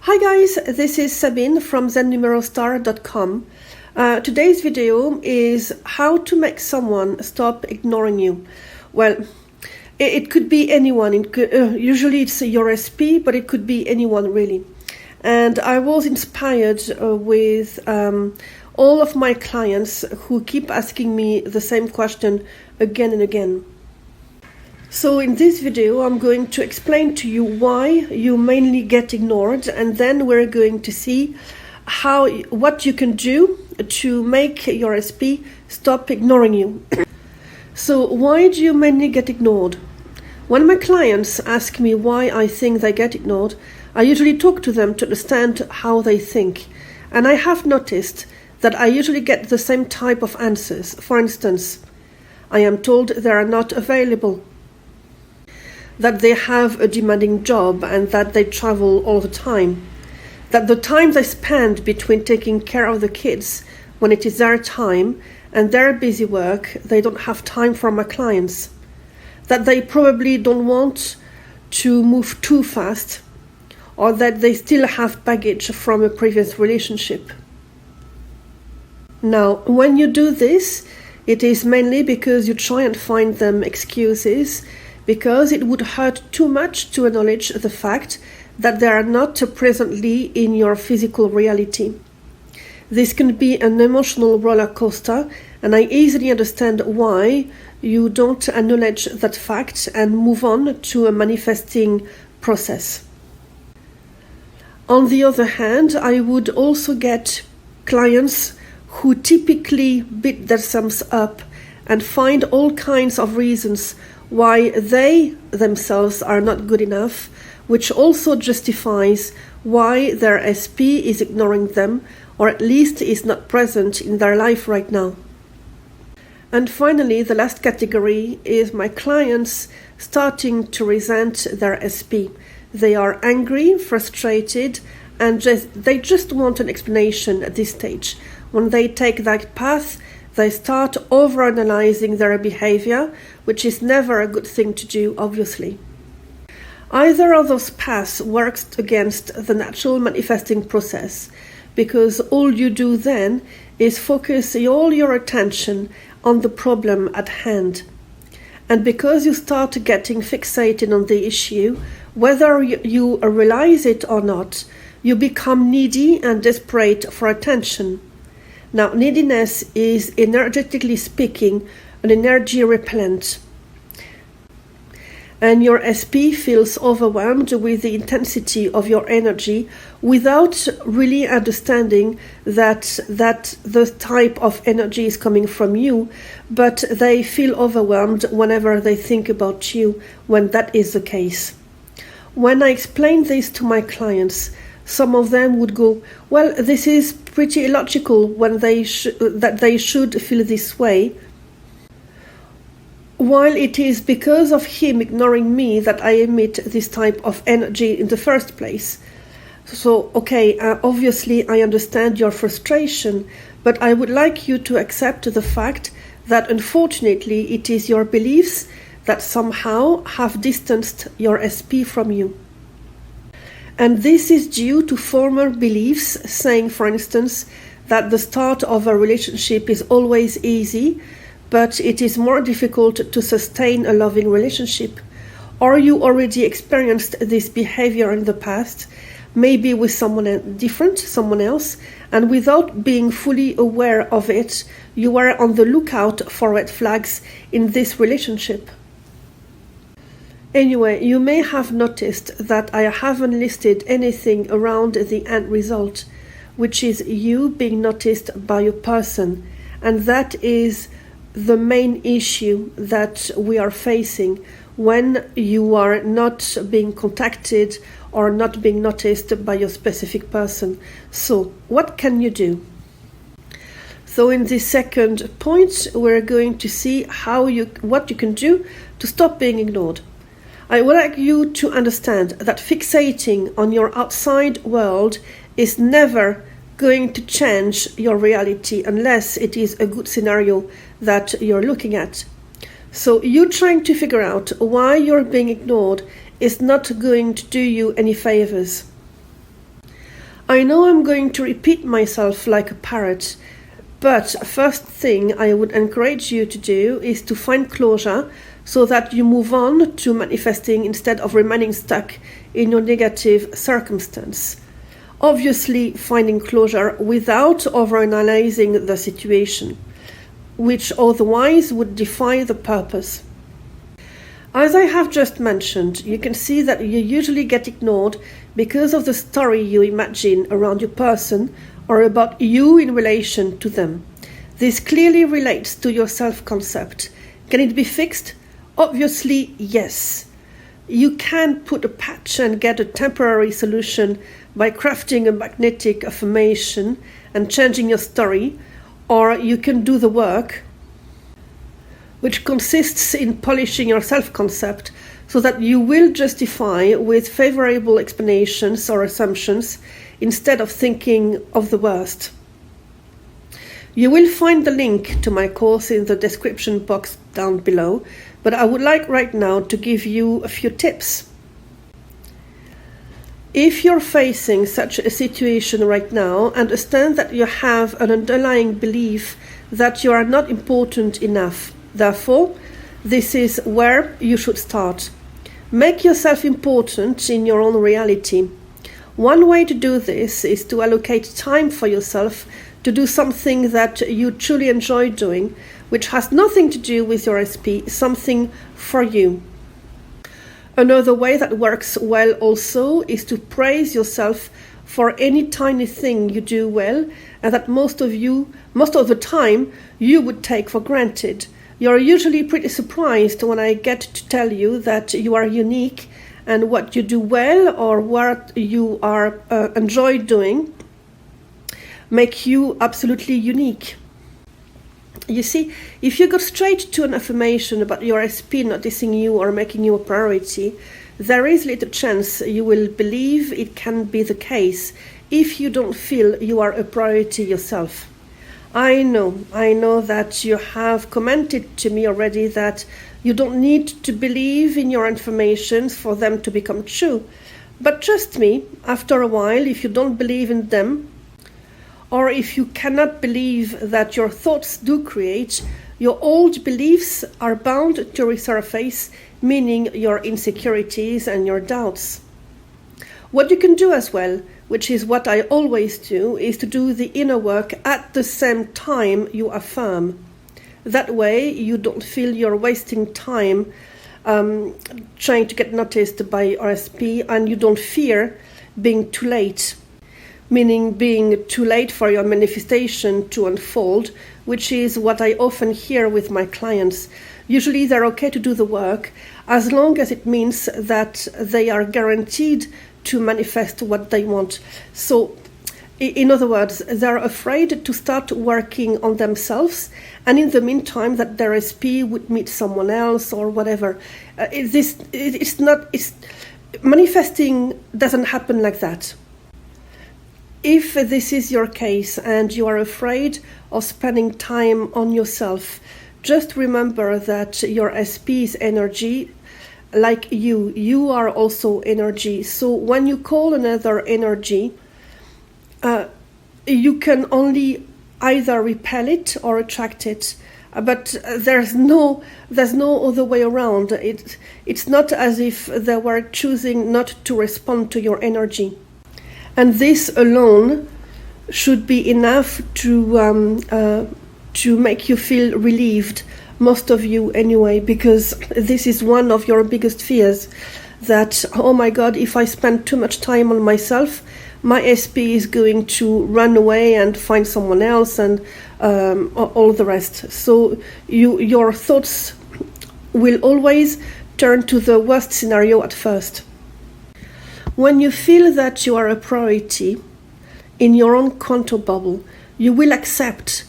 Hi guys, this is Sabine from ZenNumerostar.com. Today's video is how to make someone stop ignoring you. Well, it could be anyone. Usually it's your SP, but it could be anyone really. And I was inspired with all of my clients who keep asking me the same question again and again. So in this video, I'm going to explain to you why you mainly get ignored, and then we're going to see what you can do to make your SP stop ignoring you. So why do you mainly get ignored? When my clients ask me why I think they get ignored, I usually talk to them to understand how they think. And I have noticed that I usually get the same type of answers. For instance, I am told they are not available, that they have a demanding job and that they travel all the time, that the time they spend between taking care of the kids when it is their time and their busy work, they don't have time for my clients, that they probably don't want to move too fast, or that they still have baggage from a previous relationship. Now, when you do this, it is mainly because you try and find them excuses, because it would hurt too much to acknowledge the fact that they are not presently in your physical reality. This can be an emotional roller coaster, and I easily understand why you don't acknowledge that fact and move on to a manifesting process. On the other hand, I would also get clients who typically beat themselves up and find all kinds of reasons why they themselves are not good enough, which also justifies why their SP is ignoring them, or at least is not present in their life right now. And finally, the last category is my clients starting to resent their SP. They are angry, frustrated, and they just want an explanation at this stage. When they take that path, they start overanalyzing their behavior, which is never a good thing to do, obviously. Either of those paths works against the natural manifesting process, because all you do then is focus all your attention on the problem at hand. And because you start getting fixated on the issue, whether you realize it or not, you become needy and desperate for attention. Now, neediness is, energetically speaking, an energy repellent. And your SP feels overwhelmed with the intensity of your energy without really understanding that the type of energy is coming from you, but they feel overwhelmed whenever they think about you, when that is the case. When I explain this to my clients, some of them would go, well, this is pretty illogical when that they should feel this way, while it is because of him ignoring me that I emit this type of energy in the first place. So, okay, obviously I understand your frustration, but I would like you to accept the fact that unfortunately it is your beliefs that somehow have distanced your SP from you. And this is due to former beliefs saying, for instance, that the start of a relationship is always easy, but it is more difficult to sustain a loving relationship. Or you already experienced this behavior in the past, maybe with someone else, and without being fully aware of it, you were on the lookout for red flags in this relationship. Anyway, you may have noticed that I haven't listed anything around the end result, which is you being noticed by a person, and that is the main issue that we are facing when you are not being contacted or not being noticed by a specific person. So, what can you do? So in this second point, we're going to see what you can do to stop being ignored. I would like you to understand that fixating on your outside world is never going to change your reality unless it is a good scenario that you're looking at. So you trying to figure out why you're being ignored is not going to do you any favors. I know I'm going to repeat myself like a parrot, but first thing I would encourage you to do is to find closure so that you move on to manifesting instead of remaining stuck in your negative circumstance. Obviously, finding closure without overanalyzing the situation, which otherwise would defy the purpose. As I have just mentioned, you can see that you usually get ignored because of the story you imagine around your person or about you in relation to them. This clearly relates to your self-concept. Can it be fixed? Obviously, yes. You can put a patch and get a temporary solution by crafting a magnetic affirmation and changing your story, or you can do the work, which consists in polishing your self-concept so that you will justify with favorable explanations or assumptions instead of thinking of the worst. You will find the link to my course in the description box down below, but I would like right now to give you a few tips. If you're facing such a situation right now, understand that you have an underlying belief that you are not important enough. Therefore, this is where you should start. Make yourself important in your own reality. One way to do this is to allocate time for yourself to do something that you truly enjoy doing, which has nothing to do with your SP, something for you. Another way that works well also is to praise yourself for any tiny thing you do well and that most of the time you would take for granted. You're usually pretty surprised when I get to tell you that you are unique and what you do well or what you enjoy doing make you absolutely unique. You see, if you go straight to an affirmation about your SP noticing you or making you a priority, there is little chance you will believe it can be the case if you don't feel you are a priority yourself. I know that you have commented to me already that you don't need to believe in your affirmations for them to become true. But trust me, after a while, if you don't believe in them, or if you cannot believe that your thoughts do create, your old beliefs are bound to resurface, meaning your insecurities and your doubts. What you can do as well, which is what I always do, is to do the inner work at the same time you affirm. That way you don't feel you're wasting time trying to get noticed by RSP, and you don't fear being too late, meaning being too late for your manifestation to unfold, which is what I often hear with my clients. Usually they're okay to do the work as long as it means that they are guaranteed to manifest what they want. So, in other words, they're afraid to start working on themselves, and in the meantime that their SP would meet someone else or whatever. Manifesting doesn't happen like that. If this is your case and you are afraid of spending time on yourself, just remember that your SP's energy, like you are also energy. So when you call another energy, you can only either repel it or attract it. But there's no other way around. It's not as if they were choosing not to respond to your energy. And this alone should be enough to make you feel relieved, most of you anyway, because this is one of your biggest fears, that, oh my God, if I spend too much time on myself, my SP is going to run away and find someone else and all the rest. So your thoughts will always turn to the worst scenario at first. When you feel that you are a priority in your own quantum bubble, you will accept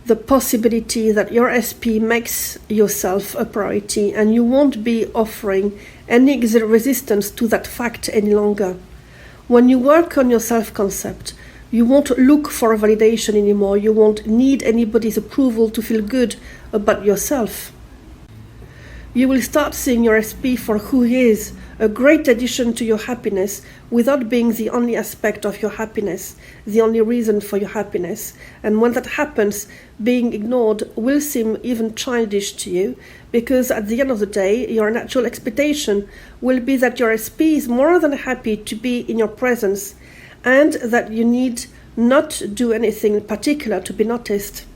the possibility that your SP makes yourself a priority, and you won't be offering any resistance to that fact any longer. When you work on your self-concept, you won't look for validation anymore. You won't need anybody's approval to feel good about yourself. You will start seeing your SP for who he is, a great addition to your happiness, without being the only aspect of your happiness, the only reason for your happiness. And when that happens, being ignored will seem even childish to you, because at the end of the day, your natural expectation will be that your SP is more than happy to be in your presence, and that you need not do anything particular to be noticed.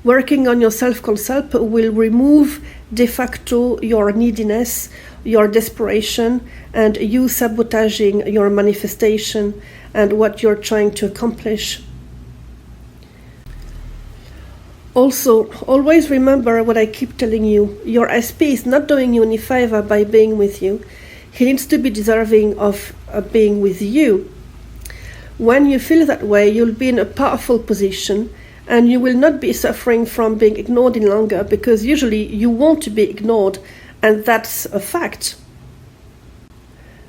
Working on your self-concept will remove de facto your neediness, your desperation, and you sabotaging your manifestation and what you're trying to accomplish. Also, always remember what I keep telling you. Your SP is not doing you any favor by being with you. He needs to be deserving of being with you. When you feel that way, you'll be in a powerful position, and you will not be suffering from being ignored any longer, because usually you want to be ignored, and that's a fact.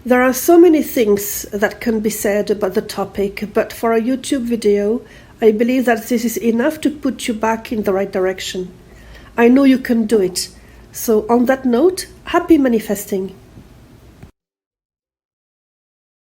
There are so many things that can be said about the topic, but for a YouTube video, I believe that this is enough to put you back in the right direction. I know you can do it. So on that note, happy manifesting.